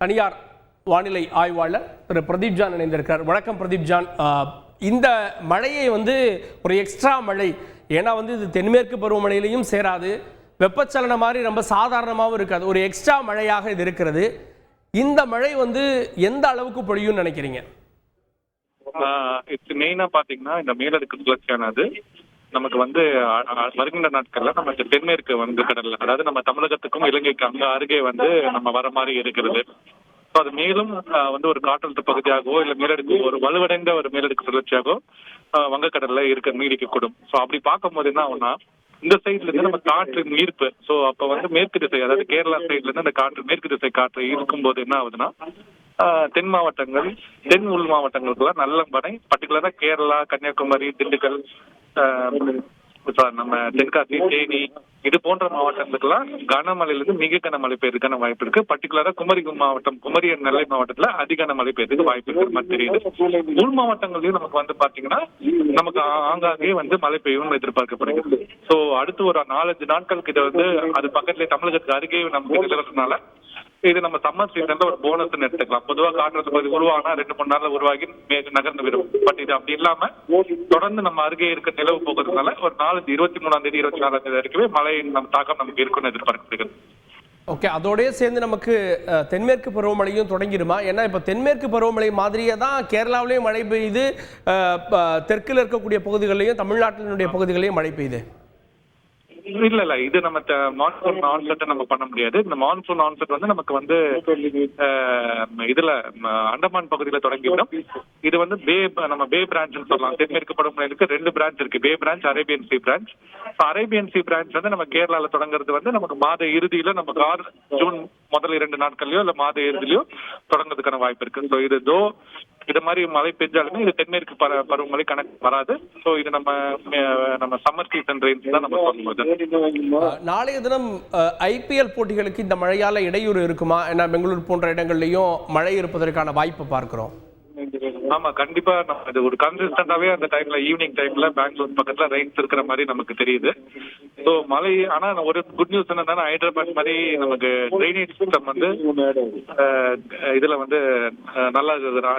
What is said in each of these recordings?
தனியார் வானிலை ஆய்வாளர் திரு பிரதீப் ஜான் இணைந்திருக்கிறார். வணக்கம் பிரதீப் ஜான். இந்த மழையை ஒரு எக்ஸ்ட்ரா மழை, ஏன்னா இது தென்மேற்கு பருவமழையிலையும் சேராது, வெப்பச்சலனம் மாதிரி ரொம்ப சாதாரணமாகவும் இருக்காது, ஒரு எக்ஸ்ட்ரா மழையாக இது இருக்கிறது. இந்த மழை எந்த அளவுக்கு பொழியும்னு நினைக்கிறீங்க? மெயினா பாத்தீங்கன்னா இந்த மேலடுக்கு சுழற்சியானது நமக்கு வருகின்ற நாட்கள்ல நமக்கு தென்மேற்கு கடல்ல, அதாவது நம்ம தமிழகத்துக்கும் இலங்கைக்கு அங்க அருகே நம்ம வர மாதிரி இருக்கிறது. அது மேலும் ஒரு காற்றழுத்த பகுதியாகவோ இல்ல மேலடுக்கு ஒரு வலுவடைந்த ஒரு மேலடுக்கு சுழற்சியாகவோ வங்கக்கடல்ல நீடிக்கக்கூடும். ஸோ அப்படி பார்க்கும்போது என்ன ஆகும்னா, இந்த சைட்ல இருந்து நம்ம காற்றின் ஈர்ப்பு, ஸோ அப்ப மேற்கு திசை, அதாவது கேரளா சைட்ல இருந்து அந்த காற்று மேற்கு திசை காற்று ஈர்க்கும் போது என்ன ஆகுதுன்னா, தென் மாவட்டங்கள், தென் உள் மாவட்டங்களுக்குலாம் நல்ல மழை, பர்டிகுலரா கேரளா, கன்னியாகுமரி, திண்டுக்கல், நம்ம தென்காசி, தேனி இது போன்ற மாவட்டங்களுக்கெல்லாம் கனமழையிலிருந்து மிக கனமழை பெய்யறதுக்கான வாய்ப்பு இருக்கு. பர்டிகுலரா குமரி மாவட்டம், குமரி நெல்லை மாவட்டத்துல அதிக கனமழை பெய்யறதுக்கு வாய்ப்பு இருக்கிற மாதிரி தெரியுது. உள் மாவட்டங்களையும் நமக்கு பாத்தீங்கன்னா நமக்கு ஆங்காங்கே மழை பெய்யும் எதிர்பார்க்கப்படுகிறது. சோ அடுத்து ஒரு 4-5 நாட்களுக்கு இதை அது பக்கத்துல தமிழகத்துக்கு அருகே நமக்கு நிலவரதுனால இது நம்ம சம்மர் சீசன்ல ஒரு போனஸ் எடுத்துக்கலாம். பொதுவா காற்றழுத்த பகுதி உருவானா 2-3 நாள்ல உருவாகி நகர்ந்து விடும். பட் இது அப்படி இல்லாம தொடர்ந்து நம்ம அருகே இருக்க நிலவு போகிறதுனால ஒரு 23ஆம் தேதி 24ஆம் தேதி வரைக்குமே மழையின் தாக்கம் நமக்கு இருக்குன்னு எதிர்பார்க்கப்படுகிறது. ஓகே, அதோடய சேர்ந்து நமக்கு தென்மேற்கு பருவமழையும் தொடங்கிடுமா? ஏன்னா இப்போ தென்மேற்கு பருவமழை மாதிரியே தான் கேரளாவிலேயும் மழை பெய்யுது, தெற்கில் இருக்கக்கூடிய பகுதிகளிலையும் தமிழ்நாட்டினுடைய பகுதிகளையும் மழை பெய்யுது. இல்ல இது நம்ம மான்சூன் ஆன்செட் நம்ம பண்ண முடியாது. இந்த மான்சூன் ஆன்செட் நமக்கு இதுல அண்டமான் பகுதியில தொடங்கிவிடும். இது நம்ம பே பிரான்ச் சொல்லலாம். தென்மேற்கு பருவமழைக்கு 2 பிரான்ச் இருக்கு, bay branch, Arabian sea branch. Arabian sea branch நம்ம கேரளால தொடங்குறது நமக்கு மாத இறுதியில நமக்கு ஜூன் முதல் 2 நாட்கள்லயோ இல்ல மாத இறுதியிலயோ தொடங்குறதுக்கான வாய்ப்பு இருக்கு. ஸோ இது மாதிரி மழை பெஞ்சாலுமே இது தென்மேற்கு பருவமழை கணக்கு வராது. ஸோ இது நம்ம சம்மர் சீசன் ரேஞ்ச் தான் நம்ம சொல்லும்போது. நாளைய தினம் IPL போட்டிகளுக்கு இந்த மழையால இடையூறு இருக்குமா? ஏன்னா பெங்களூர் போன்ற இடங்கள்லயும் மழை இருப்பதற்கான வாய்ப்பு பார்க்கிறோம். ஆமா, கண்டிப்பா நம்ம இது ஒரு கன்சிஸ்டன்டாவே அந்த டைம்ல ஈவினிங் டைம்ல பெங்களூர் பக்கத்துல ரெயின்ஸ் இருக்கிற மாதிரி நமக்கு தெரியுது. ஸோ மழை, ஆனா ஒரு குட் நியூஸ் என்னன்னா ஹைதராபாத் மாதிரி நமக்கு ட்ரைனேஜ் சிஸ்டம் இதுல நல்லா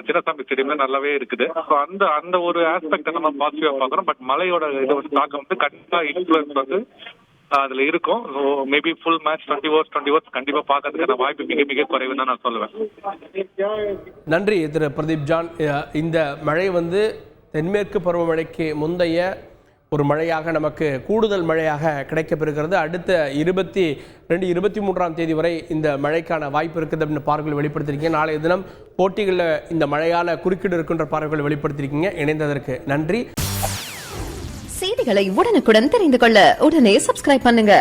சின்னசாமி ஸ்டேடியம்ல நல்லாவே இருக்குது. ஸோ அந்த ஒரு ஆஸ்பெக்ட நம்ம பாசிட்டிவா பாக்குறோம். பட் மழையோட இது தாக்கம் கண்டிப்பா இன்ஃபுளுன்ஸ் அதுல இருக்கும். மேபி ஃபுல் மேட்ச் 20 overs கண்டிப்பா பார்க்கறதுக்கான வாய்ப்பு மிக மிக குறைவு தான் நான் சொல்லுவேன். நன்றி திரு பிரதீப் ஜான். இந்த மழை தென்மேற்கு பருவமழைக்கு முந்தைய ஒரு மழையாக நமக்கு கூடுதல் மழையாக கிடைக்கப்பெறுகிறது. அடுத்த 22-23ஆம் தேதி வரை இந்த மழைக்கான வாய்ப்பு இருக்குது அப்படின்னு பார்வைகள் வெளிப்படுத்திருக்கீங்க. நாளைய தினம் போட்டிகளில் இந்த மழையால குறுக்கீடு இருக்கின்ற பார்வைகள் வெளிப்படுத்திருக்கீங்க. இணைந்ததற்கு நன்றி. செய்திகளை உடனுக்குடன் தெரிந்து கொள்ள உடனே சப்ஸ்கிரைப் பண்ணுங்க.